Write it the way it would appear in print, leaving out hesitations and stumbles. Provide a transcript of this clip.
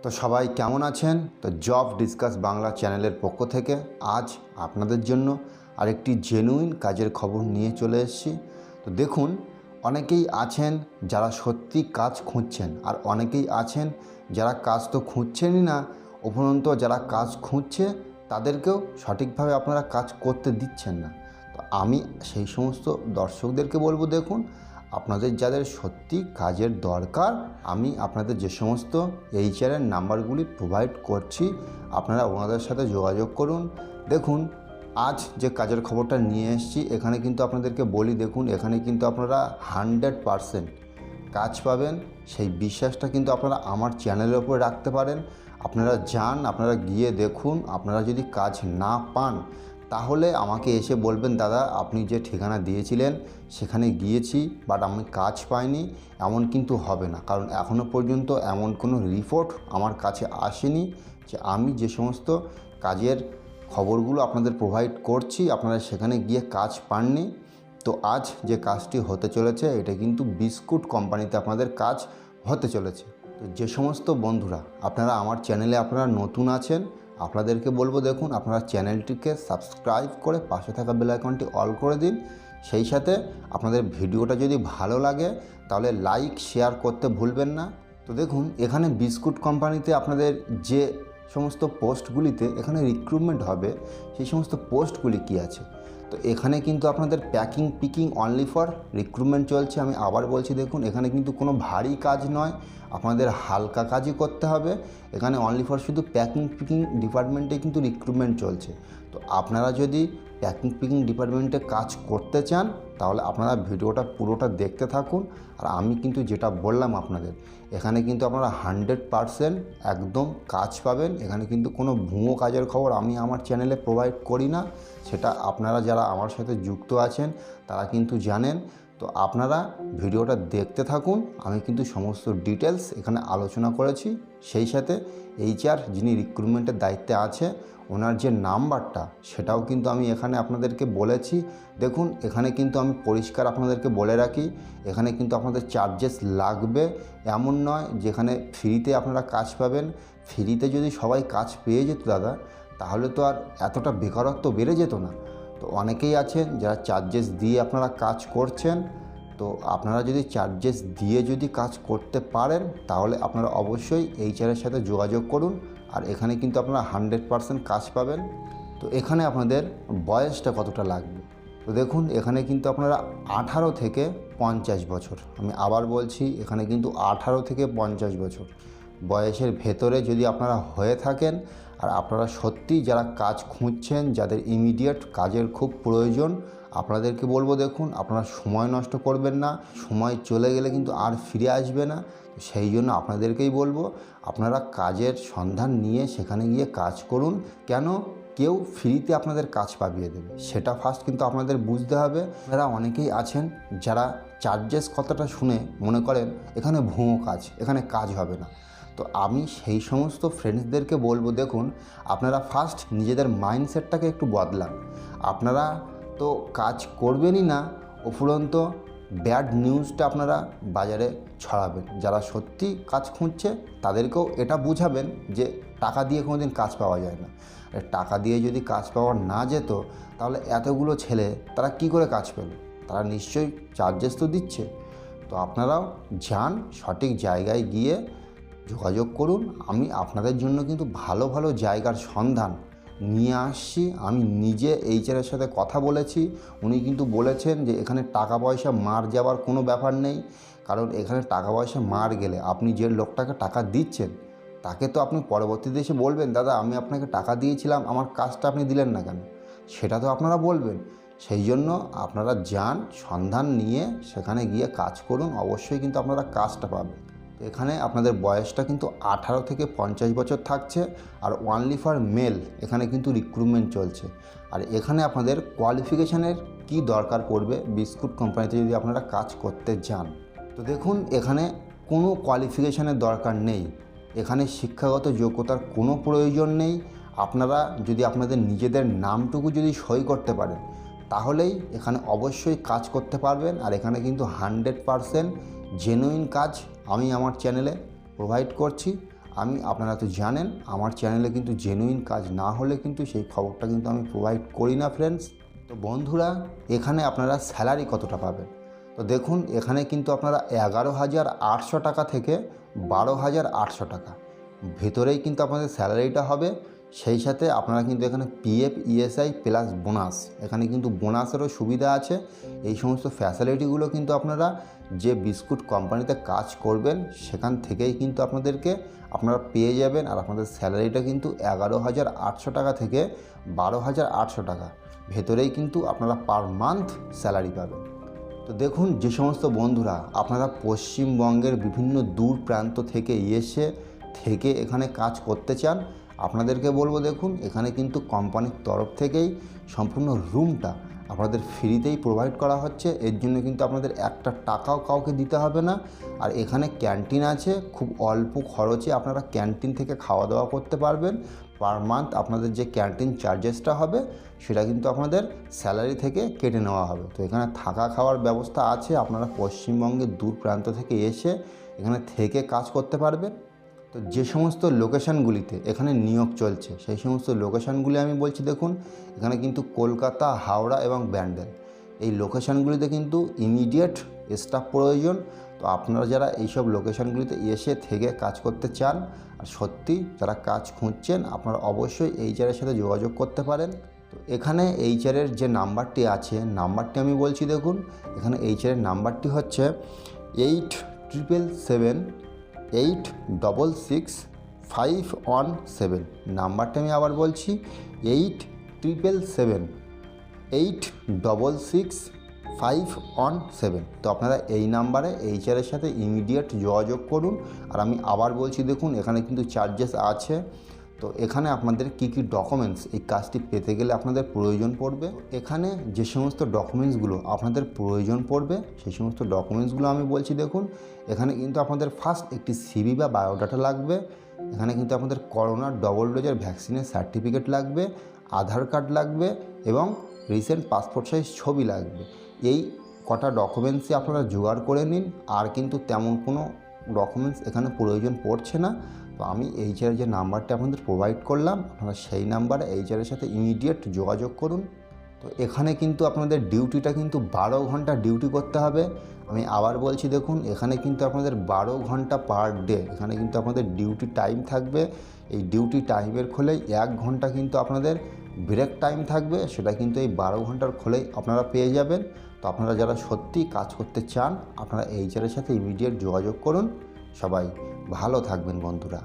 তো সবাই কেমন আছেন? তো জব ডিসকাস বাংলা চ্যানেলের পক্ষ থেকে আজ আপনাদের জন্য আরেকটি জেনুইন কাজের খবর নিয়ে চলে এসেছি। তো দেখুন, অনেকেই আছেন যারা সত্যি কাজ খুঁজছেন, আর অনেকেই আছেন যারা কাজ তো খুঁজছেনই না, উপরন্ত যারা কাজ খুঁজছে তাদেরকেও সঠিকভাবে আপনারা কাজ করতে দিচ্ছেন না। তো আমি সেই সমস্ত দর্শকদেরকে বলবো, দেখুন, আপনাদের যাদের সত্যি কাজের দরকার, আমি আপনাদের যে সমস্ত এইচআরের নাম্বারগুলি প্রোভাইড করছি, আপনারা ওনাদের সাথে যোগাযোগ করুন। দেখুন, আজ যে কাজের খবরটা নিয়ে এসেছি, এখানে কিন্তু আপনাদেরকে বলি, দেখুন, এখানে কিন্তু আপনারা 100% কাজ পাবেন। সেই বিশ্বাসটা কিন্তু আপনারা আমার চ্যানেলের ওপর রাখতে পারেন। আপনারা যান, আপনারা গিয়ে দেখুন। আপনারা যদি কাজ না পান তাহলে আমাকে এসে বলবেন, দাদা আপনি যে ঠিকানা দিয়েছিলেন সেখানে গিয়েছি বাট আমি কাজ পাইনি, এমন কিন্তু হবে না। কারণ এখনও পর্যন্ত এমন কোনো রিপোর্ট আমার কাছে আসেনি যে আমি যে সমস্ত কাজের খবরগুলো আপনাদের প্রোভাইড করছি আপনারা সেখানে গিয়ে কাজ পাননি। তো আজ যে কাজটি হতে চলেছে এটা কিন্তু বিস্কুট কোম্পানিতে আপনাদের কাজ হতে চলেছে। তো যে সমস্ত বন্ধুরা আপনারা আমার চ্যানেলে আপনারা নতুন আছেন, আপনাদেরকে বলবো, দেখুন, আপনারা চ্যানেলটিকে সাবস্ক্রাইব করে পাশে থাকা বেল আইকনটি অল করে দিন। সেই সাথে আপনাদের ভিডিওটা যদি ভালো লাগে তাহলে লাইক শেয়ার করতে ভুলবেন না। তো দেখুন, এখানে বিস্কুট কোম্পানিতে আপনাদের যে সমস্ত পোস্টগুলিতে এখানে রিক্রুটমেন্ট হবে, সেই সমস্ত পোস্টগুলি কি আছে। তো এখানে কিন্তু আপনাদের packing Peking only for recruitment চলছে। আমি আবার বলছি, দেখুন, এখানে কিন্তু কোনো ভারী কাজ নয়, আপনাদের হালকা কাজই করতে হবে। এখানে অনলি ফর শুধু প্যাকিং পিকিং ডিপার্টমেন্টে কিন্তু রিক্রুটমেন্ট চলছে। তো আপনারা যদি প্যাকিং পিকিং ডিপার্টমেন্টে কাজ করতে চান তাহলে আপনারা ভিডিওটা পুরোটা দেখতে থাকুন। আর আমি কিন্তু যেটা বললাম আপনাদের, এখানে কিন্তু আপনারা 100% একদম কাজ পাবেন। এখানে কিন্তু কোনো ভুয়ো কাজের খবর আমি আমার চ্যানেলে প্রোভাইড করি না, সেটা আপনারা যারা আমার সাথে যুক্ত আছেন তারা কিন্তু জানেন। তো আপনারা ভিডিওটা দেখতে থাকুন। আমি কিন্তু সমস্ত ডিটেলস এখানে আলোচনা করেছি। সেই সাথে এইচআর যিনি রিক্রুটমেন্টের দায়িত্বে আছে ওনার যে নাম্বারটা সেটাও কিন্তু আমি এখানে আপনাদেরকে বলেছি। দেখুন, এখানে কিন্তু আমি পরিষ্কার আপনাদেরকে বলে রাখি, এখানে কিন্তু আপনাদের চার্জেস লাগবে, এমন নয় যেখানে ফ্রিতে আপনারা কাজ পাবেন। ফ্রিতে যদি সবাই কাজ পেয়ে যেত দাদা, তাহলে তো আর এতটা বেকারত্ব বেড়ে যেত না। তো অনেকেই আছেন যারা চার্জেস দিয়ে আপনারা কাজ করছেন। তো আপনারা যদি চার্জেস দিয়ে যদি কাজ করতে পারেন তাহলে আপনারা অবশ্যই এইচআরের সাথে যোগাযোগ করুন। আর এখানে কিন্তু আপনারা 100% কাজ পাবেন। তো এখানে আপনাদের বয়সটা কতটা লাগবে, তো দেখুন, এখানে কিন্তু আপনারা 18 থেকে 50 বছর, আমি আবার বলছি, এখানে কিন্তু 18 থেকে 50 বছর বয়সের ভেতরে যদি আপনারা হয়ে থাকেন, আর আপনারা সত্যি যারা কাজ খুঁজছেন, যাদের ইমিডিয়েট কাজের খুব প্রয়োজন, আপনাদেরকে বলবো, দেখুন, আপনারা সময় নষ্ট করবেন না। সময় চলে গেলে কিন্তু আর ফিরে আসবে না। সেই জন্য আপনাদেরকেই বলবো, আপনারা কাজের সন্ধান নিয়ে সেখানে গিয়ে কাজ করুন। কেন কেউ ফ্রিতে আপনাদের কাজ পাবিয়ে দেবে সেটা ফার্স্ট কিন্তু আপনাদের বুঝতে হবে। আপনারা অনেকেই আছেন যারা চার্জেস কথাটা শুনে মনে করেন এখানে ভুয়ো কাজ, এখানে কাজ হবে না। তো আমি সেই সমস্ত ফ্রেন্ডসদেরকে বলবো, দেখুন, আপনারা ফার্স্ট নিজেদের মাইন্ডসেটটাকে একটু বদলান। আপনারা তো কাজ করবেনই না, উপরন্ত ব্যাড নিউজটা আপনারা বাজারে ছড়াবেন। যারা সত্যি কাজ খুঁজছে তাদেরকেও এটা বুঝাবেন যে টাকা দিয়ে কোনোদিন কাজ পাওয়া যায় না। টাকা দিয়ে যদি কাজ পাওয়া না যেত তাহলে এতগুলো ছেলে তারা কি করে কাজ পেল? তারা নিশ্চয়ই চার্জেস তো দিচ্ছে। তো আপনারাও যান, সঠিক জায়গায় গিয়ে যোগাযোগ করুন। আমি আপনাদের জন্য কিন্তু ভালো ভালো জায়গার সন্ধান নিয়ে আসছি। আমি নিজে এইচআরের সাথে কথা বলেছি, উনি কিন্তু বলেছেন যে এখানে টাকা পয়সা মার যাওয়ার কোনো ব্যাপার নেই। কারণ এখানে টাকা পয়সা মার গেলে আপনি যে লোকটাকে টাকা দিচ্ছেন তাকে তো আপনি পরবর্তীতে এসে বলবেন, দাদা আমি আপনাকে টাকা দিয়েছিলাম, আমার কাজটা আপনি দিলেন না কেন, সেটা তো আপনারা বলবেন। সেই জন্য আপনারা যান, সন্ধান নিয়ে সেখানে গিয়ে কাজ করুন, অবশ্যই কিন্তু আপনারা কাজটা পাবেন। তো এখানে আপনাদের বয়সটা কিন্তু 18 থেকে 50 বছর থাকছে। আর অনলি ফর মেল এখানে কিন্তু রিক্রুটমেন্ট চলছে। আর এখানে আপনাদের কোয়ালিফিকেশানের কি দরকার পড়বে বিস্কুট কোম্পানিতে যদি আপনারা কাজ করতে যান। তো দেখুন, এখানে কোনো কোয়ালিফিকেশানের দরকার নেই, এখানে শিক্ষাগত যোগ্যতার কোনো প্রয়োজন নেই। আপনারা যদি আপনাদের নিজেদের নামটুকু যদি সই করতে পারেন তাহলেই এখানে অবশ্যই কাজ করতে পারবেন। আর এখানে কিন্তু 100% জেনুইন কাজ আমি আমার চ্যানেলে প্রোভাইড করছি। আপনারা তো জানেন আমার চ্যানেলে কিন্তু জেনুইন কাজ না হলে কিন্তু সেই খবরটা কিন্তু আমি প্রোভাইড করি না ফ্রেন্ডস। তো বন্ধুরা, এখানে আপনারা স্যালারি কতটা পাবেন? তো দেখুন, এখানে কিন্তু আপনারা 11,800 টাকা থেকে 12,800 টাকা ভেতরেই কিন্তু আপনাদের স্যালারিটা হবে। সেই সাথে আপনারা কিন্তু এখানে পিএফ, ইএসআই প্লাস বোনাস, এখানে কিন্তু বোনাসেরও সুবিধা আছে। এই সমস্ত ফ্যাসিলিটিগুলো কিন্তু আপনারা যে বিস্কুট কোম্পানিতে কাজ করবেন সেখান থেকেই কিন্তু আপনারা পেয়ে যাবেন। আর আপনাদের স্যালারিটা কিন্তু 11,800 টাকা থেকে 12,800 টাকা ভেতরেই কিন্তু আপনারা পার মান্থ স্যালারি পাবেন। তো দেখুন, যে সমস্ত বন্ধুরা আপনারা পশ্চিমবঙ্গের বিভিন্ন দূর প্রান্ত থেকে এখানে কাজ করতে চান, আপনাদেরকে বলবো, দেখুন এখানে কিন্তু কোম্পানির তরফ থেকেই সম্পূর্ণ রুমটা আপনাদের ফ্রিতেই প্রোভাইড করা হচ্ছে। এর জন্য কিন্তু আপনাদের একটা টাকাও কাউকে দিতে হবে না। আর এখানে ক্যান্টিন আছে, খুব অল্প খরচে আপনারা ক্যান্টিন থেকে খাওয়া দাওয়া করতে পারবেন। পার মান্থ আপনাদের যে ক্যান্টিন চার্জেসটা হবে সেটা কিন্তু আপনাদের স্যালারি থেকে কেটে নেওয়া হবে। তো এখানে থাকা খাওয়ার ব্যবস্থা আছে, আপনারা পশ্চিমবঙ্গের দূর প্রান্ত থেকে এখানে থেকে কাজ করতে পারবেন। তো যে সমস্ত লোকেশানগুলিতে এখানে নিয়োগ চলছে সেই সমস্ত লোকেশানগুলি আমি বলছি। দেখুন, এখানে কিন্তু কলকাতা, হাওড়া এবং ব্যান্ডেল, এই লোকেশানগুলিতে কিন্তু ইমিডিয়েট স্টাফ প্রয়োজন। তো আপনারা যারা এইসব লোকেশানগুলিতে থেকে কাজ করতে চান আর সত্যি যারা কাজ খুঁজছেন, আপনারা অবশ্যই এইচআরের সাথে যোগাযোগ করতে পারেন। তো এখানে এইচআরের যে নাম্বারটি আছে, নাম্বারটি আমি বলছি। দেখুন, এখানে এইচআরের নাম্বারটি হচ্ছে 8777866517। নাম্বারটা আমি আবার বলছি, 8777866517। তো আপনারা এই নাম্বারে এইচআরের সাথে ইমিডিয়েট যোগাযোগ করুন। আর আমি আবার বলছি, দেখুন এখানে কিন্তু চার্জেস আছে। তো এখানে আপনাদের কী কী ডকুমেন্টস এই কাজটি পেতে গেলে আপনাদের প্রয়োজন পড়বে, এখানে যে সমস্ত ডকুমেন্টসগুলো আপনাদের প্রয়োজন পড়বে সেই সমস্ত ডকুমেন্টসগুলো আমি বলছি। দেখুন, এখানে কিন্তু আপনাদের ফার্স্ট একটি সিভি বা বায়োডাটা লাগবে। এখানে কিন্তু আপনাদের করোনার ডবল ডোজের ভ্যাকসিনের সার্টিফিকেট লাগবে, আধার কার্ড লাগবে এবং রিসেন্ট পাসপোর্ট সাইজ ছবি লাগবে। এই কটা ডকুমেন্টসই আপনারা জোগাড় করে নিন। আর কিন্তু তেমন কোনো ডকুমেন্টস এখানে প্রয়োজন পড়ছে না। তো আমি এইচআরের যে নাম্বারটা আপনাদের প্রোভাইড করলাম, আপনারা সেই নাম্বারে এইচআরের সাথে ইমিডিয়েট যোগাযোগ করুন। তো এখানে কিন্তু আপনাদের ডিউটিটা কিন্তু 12 ঘন্টা ডিউটি করতে হবে। আমি আবার বলছি, দেখুন এখানে কিন্তু আপনাদের 12 ঘন্টা পার ডে এখানে কিন্তু আপনাদের ডিউটি টাইম থাকবে। এই ডিউটি টাইমের খোলেই 1 ঘন্টা কিন্তু আপনাদের ব্রেক টাইম থাকবে, সেটা কিন্তু এই 12 ঘন্টার খোলেই আপনারা পেয়ে যাবেন। তো আপনারা যারা সত্যি কাজ করতে চান, আপনারা এইচআরের সাথে ইমিডিয়েট যোগাযোগ করুন। সবাই ভালো থাকবেন বন্ধুরা।